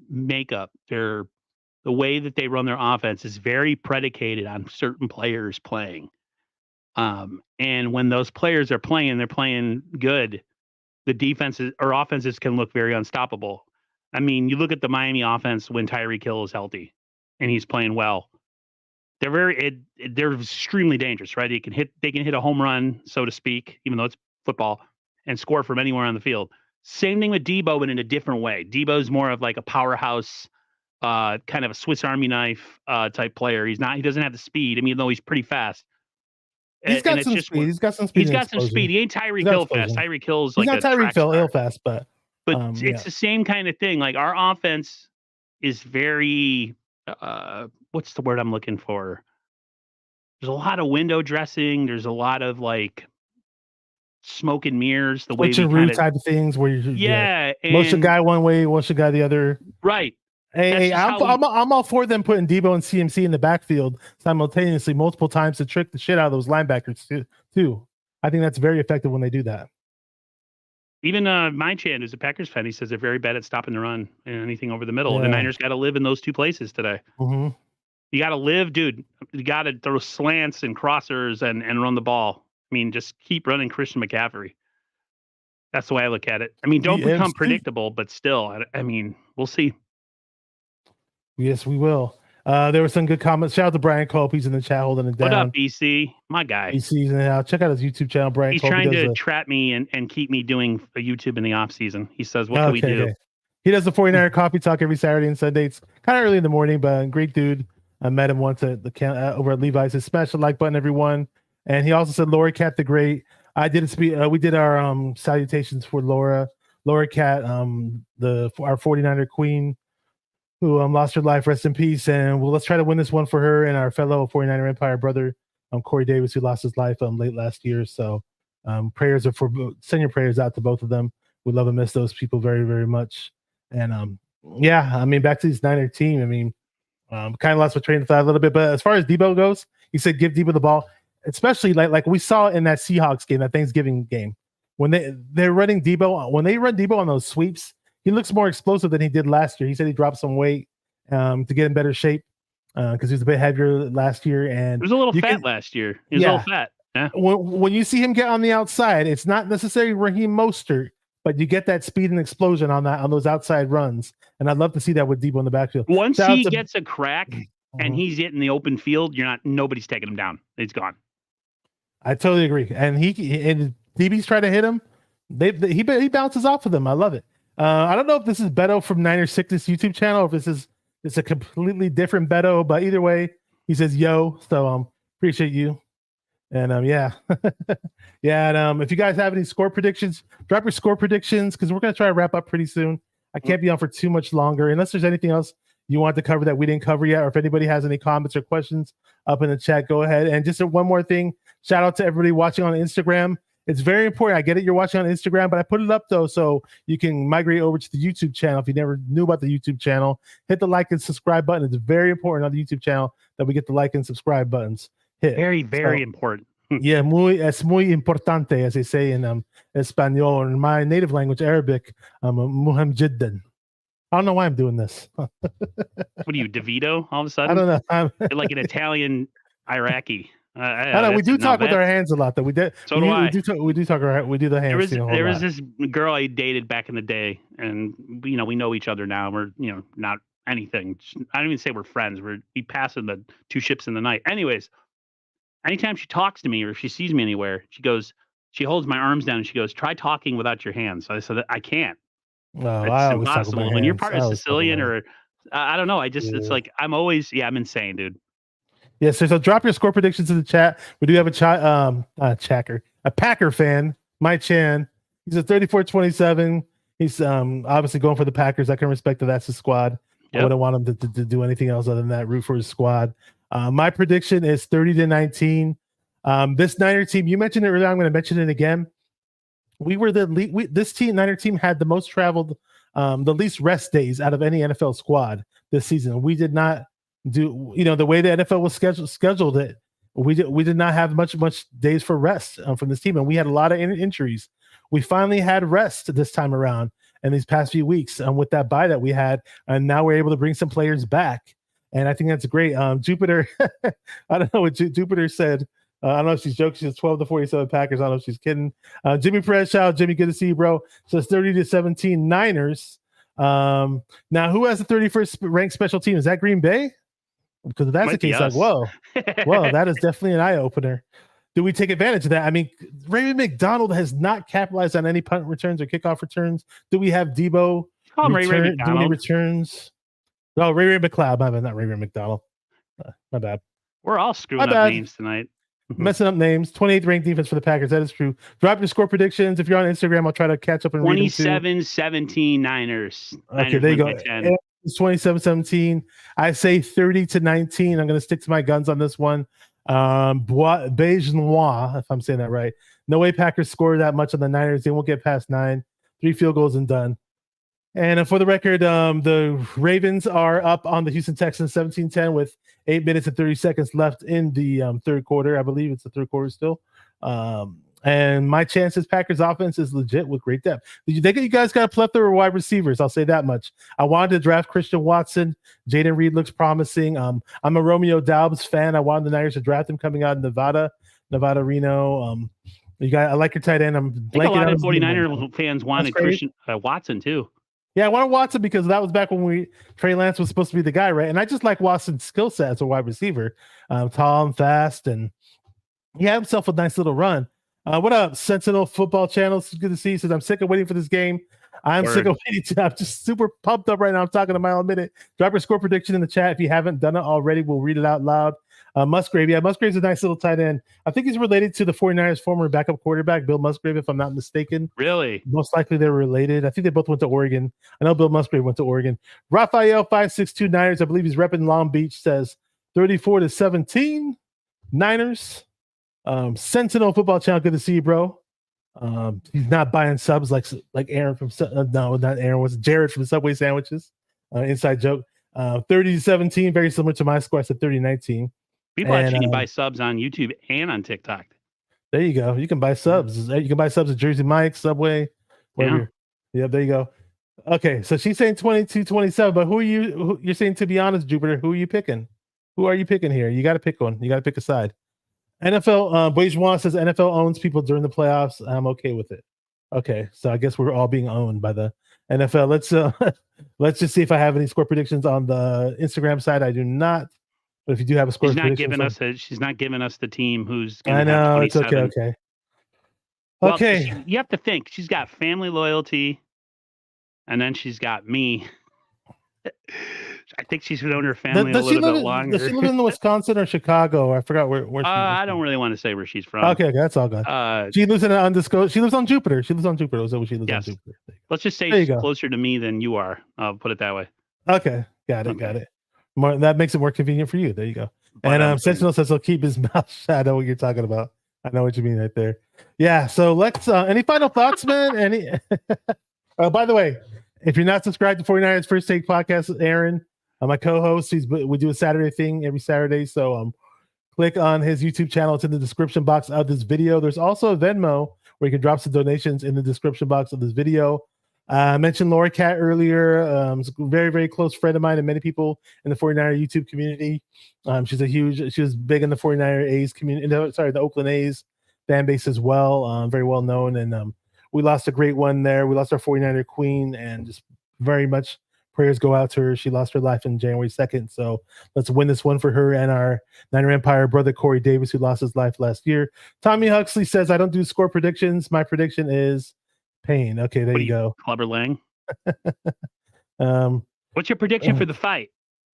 makeup, the way that they run their offense is very predicated on certain players playing. And when those players are playing, they're playing good, the defenses or offenses can look very unstoppable. I mean, you look at the Miami offense when Tyreek Hill is healthy and he's playing well. They're they're extremely dangerous, right? They can hit a home run, so to speak, even though it's football, and score from anywhere on the field. Same thing with Debo, but in a different way. Debo's more of like a powerhouse, kind of a Swiss Army knife type player. He doesn't have the speed. I mean, though he's pretty fast. He's got some speed. He's got some speed. He ain't Tyreek Hill fast. Tyreek Hill's like not Tyreek Hill fast, but it's the same kind of thing. Like our offense is very what's the word I'm looking for? There's a lot of window dressing. There's a lot of like smoke and mirrors. The way we type of things where you and motion guy one way, motion guy the other. Right. Hey, I'm all for them putting Debo and CMC in the backfield simultaneously multiple times to trick the shit out of those linebackers too. I think that's very effective when they do that. Even my Chan, who's a Packers fan, he says they're very bad at stopping the run and anything over the middle. Yeah. The Niners got to live in those two places today. Mm-hmm. You got to live, dude. You got to throw slants and crossers and run the ball. I mean, just keep running Christian McCaffrey. That's the way I look at it. I mean, don't The become MC. predictable, but still, I mean, we'll see. Yes, we will. There were some good comments. Shout out to Brian Culp. He's in the chat holding it down. What up, BC? My guy. BC's in it out. Check out his YouTube channel, Brian He's Culp. trying to trap me and keep me doing a YouTube in the off season. He says, "What can we do?" Okay. He does the 49er Coffee Talk every Saturday and Sunday. It's kind of early in the morning, but great dude. I met him once at the over at Levi's. So smash the like button, everyone. And he also said, "Laura Cat the Great." I did speak. We did our salutations for Laura Cat, our 49er queen, who lost her life. Rest in peace. And let's try to win this one for her and our fellow 49er Empire brother, Corey Davis, who lost his life late last year. So prayers are send your prayers out to both of them. We love and miss those people very, very much. And yeah, I mean, back to this Niner team. I mean, kind of lost my train of thought a little bit, but as far as Debo goes, he said give Debo the ball, especially like we saw in that Seahawks game, that Thanksgiving game, when they're running Debo. When they run Debo on those sweeps, he looks more explosive than he did last year. He said he dropped some weight to get in better shape because he was a bit heavier last year, and he was a little fat last year. He was a little fat. Yeah. When you see him get on the outside, it's not necessarily Raheem Mostert, but you get that speed and explosion on those outside runs, and I'd love to see that with Debo in the backfield. Once he gets a crack and he's hitting the open field, nobody's taking him down. He's gone. I totally agree. And DB's trying to hit him. He bounces off of them. I love it. I don't know if this is Beto from Niner Sickness YouTube channel, or if it's a completely different Beto, but either way, he says yo. So appreciate you. And yeah. Yeah. And if you guys have any score predictions, drop your score predictions, because we're gonna try to wrap up pretty soon. I can't be on for too much longer unless there's anything else you want to cover that we didn't cover yet, or if anybody has any comments or questions up in the chat, go ahead. And just one more thing, shout out to everybody watching on Instagram. It's very important. I get it, you're watching on Instagram, but I put it up though so you can migrate over to the YouTube channel. If you never knew about the YouTube channel, hit the like and subscribe button. It's very important on the YouTube channel that we get the like and subscribe buttons hit. Very, very important. Yeah, es muy importante, as they say in Espanol, or in my native language, Arabic. Muhim jiddan. I don't know why I'm doing this. What are you, DeVito? All of a sudden, I don't know. You're like an Italian Iraqi. I know we do talk with our hands a lot, though. We do talk. We do the hands. There was this girl I dated back in the day, and we know each other now. We're not anything. I don't even say we're friends. We pass in the two ships in the night. Anyways, anytime she talks to me or if she sees me anywhere, she holds my arms down and she goes, "Try talking without your hands." So I said, "I can't." No, it's impossible. When you're part of Sicilian or I don't know. It's like I'm insane, dude. Yeah, so drop your score predictions in the chat. We do have a Packer fan, Mike Chan. He's a 34-27. He's obviously going for the Packers. I can respect that. That's his squad. Yep. I wouldn't want him to do anything else other than that. Root for his squad. My prediction is 30-19. This Niner team, you mentioned it earlier. I'm going to mention it again. This Niner team had the most traveled, the least rest days out of any NFL squad this season. We did not do, the way the NFL was scheduled it. We did not have much days for rest from this team, and we had a lot of injuries. We finally had rest this time around in these past few weeks with that bye that we had, and now we're able to bring some players back, and I think that's great. Jupiter, I don't know what Jupiter said. I don't know if she's joking. She's 12-47 Packers. I don't know if she's kidding. Jimmy Perez, shout out, Jimmy. Good to see you, bro. So it's 30-17 Niners. Now, who has the 31st ranked special team? Is that Green Bay? Because if that's the case, like, whoa, that is definitely an eye opener. Do we take advantage of that? I mean, Raymond McDonald has not capitalized on any punt returns or kickoff returns. Do we have Debo? Do any returns? Oh, Ray McLeod. My bad, not Ray McDonald. My bad. We're all screwing up names tonight. Messing up names. 28th ranked defense for the Packers. That is true. Drop your score predictions. If you're on Instagram, I'll try to catch up and read them too. 27-17 Niners. Okay, there you go. It's 27-17. I say 30-19. I'm going to stick to my guns on this one. Beige Noir, if I'm saying that right. No way Packers score that much on the Niners. They won't get past 9. 3 field goals and done. And for the record, the Ravens are up on the Houston Texans 17-10 with 8 minutes and 30 seconds left in the third quarter. I believe it's the third quarter still. And my chances, Packers offense is legit with great depth. You think you guys got a plethora of wide receivers? I'll say that much. I wanted to draft Christian Watson. Jaden Reed looks promising. I'm a Romeo Doubs fan. I wanted the Niners to draft him coming out of Nevada. Nevada, Reno. I like your tight end. I'm I think blanking a lot out of his name right 49er now. fans wanted great. Christian Watson too. Yeah, I wanted Watson because that was back when Trey Lance was supposed to be the guy, right? And I just like Watson's skill set as a wide receiver, tall and fast, and he had himself a nice little run. What up, Sentinel Football Channel? It's good to see you. Says I'm sick of waiting for this game. I'm sick of waiting. I'm just super pumped up right now. I'm talking a mile a minute. Drop your score prediction in the chat if you haven't done it already. We'll read it out loud. Musgrave, yeah, Musgrave's a nice little tight end. I think he's related to the 49ers former backup quarterback, Bill Musgrave, if I'm not mistaken. Really? Most likely they're related. I think they both went to Oregon. I know Bill Musgrave went to Oregon. Raphael 562 Niners, I believe he's repping Long Beach, says 34-17 Niners. Sentinel Football Channel, good to see you, bro. He's not buying subs like Aaron from no, not Aaron, was Jared from Subway Sandwiches. Inside joke. 30-17, very similar to my score. I said 30-19. People actually can buy subs on YouTube and on TikTok. There you go. You can buy subs. You can buy subs at Jersey Mike's, Subway, wherever. Yeah, there you go. Okay, so she's saying 22-27, but you're saying, to be honest, Jupiter, who are you picking? Who are you picking here? You got to pick one. You got to pick a side. NFL, Bourgeois says NFL owns people during the playoffs. I'm okay with it. Okay, so I guess we're all being owned by the NFL. Let's just see if I have any score predictions on the Instagram side. I do not. But if you do have a score, she's not giving us the team who's going to have 27. It's okay. Well, okay. You have to think she's got family loyalty, and then she's got me. I think she's known her family a little bit longer. Does she live in Wisconsin or Chicago? I forgot where she I don't really want to say where she's from. Okay, that's all good. She lives in an undisclosed. She lives on Jupiter. Was that what she lives on Jupiter? Let's just say she's closer to me than you are. I'll put it that way. Okay, got it. That makes it more convenient for you. There you go. And Sentinel says he'll keep his mouth shut. I know what you're talking about. I know what you mean right there. Yeah. So let's. Any final thoughts, man? Any? By the way, if you're not subscribed to 49ers First Take Podcast with Aaron, my co-host, we do a Saturday thing every Saturday. So click on his YouTube channel. It's in the description box of this video. There's also a Venmo where you can drop some donations in the description box of this video. I mentioned Laura Cat earlier. She's a very, very close friend of mine and many people in the 49er YouTube community. She was big in the 49er A's community. The Oakland A's fan base as well. Very well known. And we lost a great one there. We lost our 49er queen, and just very much prayers go out to her. She lost her life on January 2nd. So let's win this one for her and our Niner Empire brother, Corey Davis, who lost his life last year. Tommy Huxley says, I don't do score predictions. My prediction is pain. Okay, there you go. Clubber Lang. What's your prediction for the fight?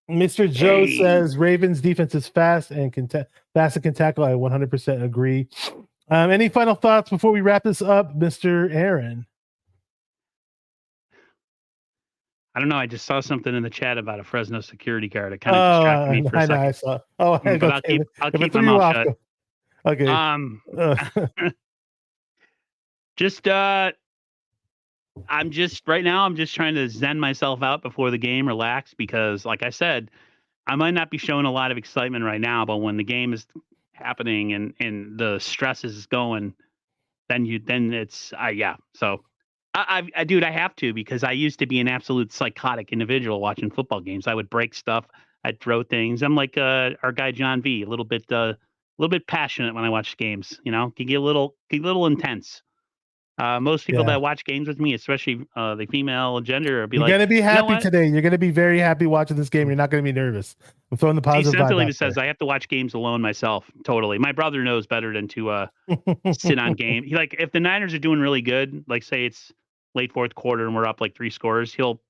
Mr. Joe says Ravens defense is fast and can tackle. I 100% agree. Any final thoughts before we wrap this up, Mr. Aaron? I don't know. I just saw something in the chat about a Fresno security guard. It kind of distracted me for a second. I saw. Oh, but I'll keep my mouth shut. Okay. Just I'm just trying to zen myself out before the game, relax, because like I said, I might not be showing a lot of excitement right now, but when the game is happening and the stress is going, then it's So dude, I have to, because I used to be an absolute psychotic individual watching football games. I would break stuff. I'd throw things. I'm like our guy John V, a little bit passionate when I watch games. You know, can get a little intense. Most people that watch games with me, especially the female gender, will be You're gonna be happy today. You're gonna be very happy watching this game. You're not gonna be nervous. I'm throwing the positive. He says I have to watch games alone myself. Totally. My brother knows better than to sit on game. He, like, if the Niners are doing really good, like say it's late fourth quarter and we're up like 3 scores, he'll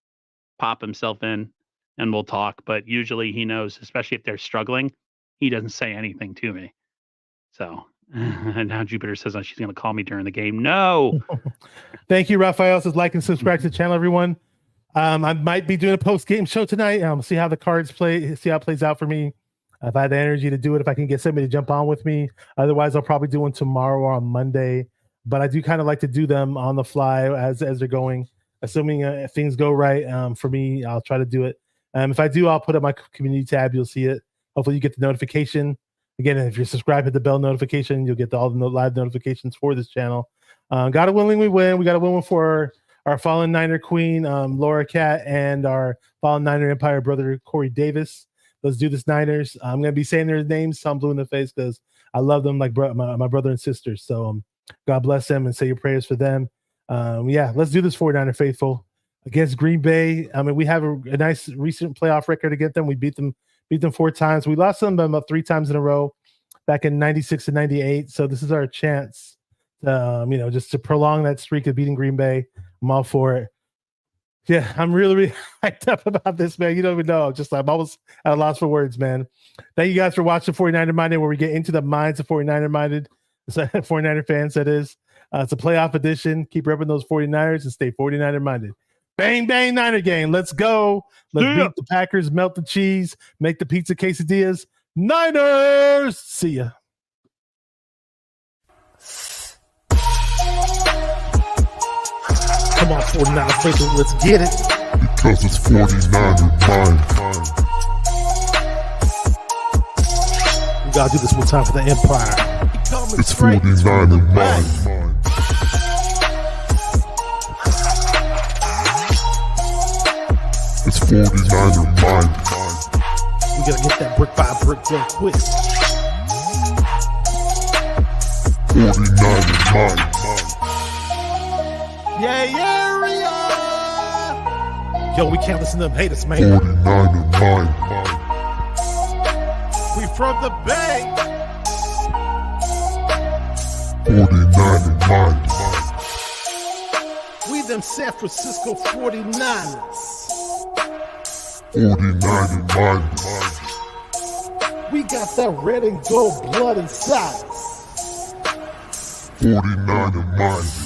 pop himself in and we'll talk. But usually he knows, especially if they're struggling, he doesn't say anything to me. So. And now Jupiter says she's going to call me during the game. No. Thank you, Raphael. Says like and subscribe to the channel, everyone. I might be doing a post-game show tonight. See how the cards play. See how it plays out for me. If I have the energy to do it, if I can get somebody to jump on with me. Otherwise, I'll probably do one tomorrow or on Monday. But I do kind of like to do them on the fly as they're going. Assuming if things go right for me, I'll try to do it. If I do, I'll put up my community tab. You'll see it. Hopefully, you get the notification. Again, if you're subscribed, hit the bell notification. You'll get all the live notifications for this channel. God willing, we win. We got to win one for our fallen Niner queen, Laura Cat, and our fallen Niner Empire brother, Corey Davis. Let's do this, Niners. I'm going to be saying their names, so I'm blue in the face because I love them like my brother and sister. So God bless them and say your prayers for them. Let's do this, 49er faithful. Against Green Bay, I mean, we have a nice recent playoff record against them. We beat them 4 times. We lost them about 3 times in a row back in 96 and 98. So this is our chance, just to prolong that streak of beating Green Bay. I'm all for it. Yeah, I'm really, really hyped up about this, man. You don't even know. I'm almost at a loss for words, man. Thank you guys for watching 49er Minded, where we get into the minds of 49er Minded, 49er fans, that is. It's a playoff edition. Keep repping those 49ers and stay 49er Minded. Bang, bang, Niner gang. Let's go. Let's beat the Packers, melt the cheese, make the pizza quesadillas. Niners! See ya. Come on, 49er faithful. Let's get it. Because it's 49er mind. We gotta do this one time for the Empire. It's 49er mind. It's 49er mind. We gotta get that brick by brick real quick. 49er mind. Yo, we can't listen to them haters, man. 49er mind. We from the Bay. 49er mind. We them San Francisco 49ers. 49er mind. We got that red and gold blood inside us. 49er mind.